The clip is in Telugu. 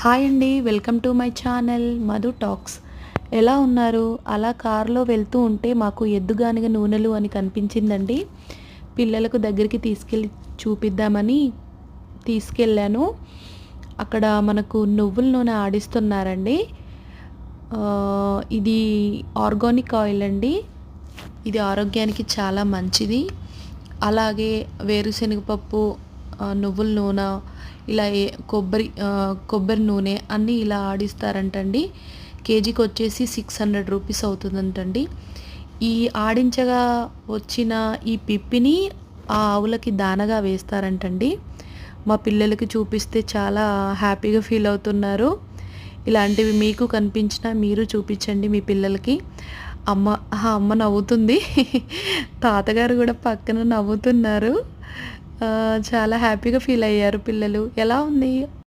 హాయ్ అండి. Welcome to my channel Madhu talks. ఎలా ఉన్నారు? అలా కారులో వెళ్తూ ఉంటే మాకు ఎద్దుగానిగ నూనెలు అని కనిపించిందండి. పిల్లలకు దగ్గరికి తీసుకెళ్ళి చూపిద్దామని తీసుకెళ్ళాను. అక్కడ మనకు నువ్వుల నూనె ఆడిస్తున్నారండి. ఇది ఆర్గానిక్ ఆయిల్ అండి. ఇది ఆరోగ్యానికి చాలా మంచిది. అలాగే వేరుశనగపప్పు, నువ్వుల నూనె, ఇలా కొబ్బరి నూనె అన్నీ ఇలా ఆడిస్తారంటండి. కేజీకి వచ్చేసి 600 రూపీస్ అవుతుందంటండి. ఈ ఆడించగా వచ్చిన ఈ పిప్పిని ఆ ఆవులకి దానగా వేస్తారంటండి. మా పిల్లలకి చూపిస్తే చాలా హ్యాపీగా ఫీల్ అవుతున్నారు. ఇలాంటివి మీకు కనిపించినా మీరు చూపించండి మీ పిల్లలకి. అమ్మ నవ్వుతుంది. తాతగారు కూడా పక్కన నవ్వుతున్నారు. చాలా హ్యాపీగా ఫీల్ అయ్యారు పిల్లలు. ఎలా ఉంది?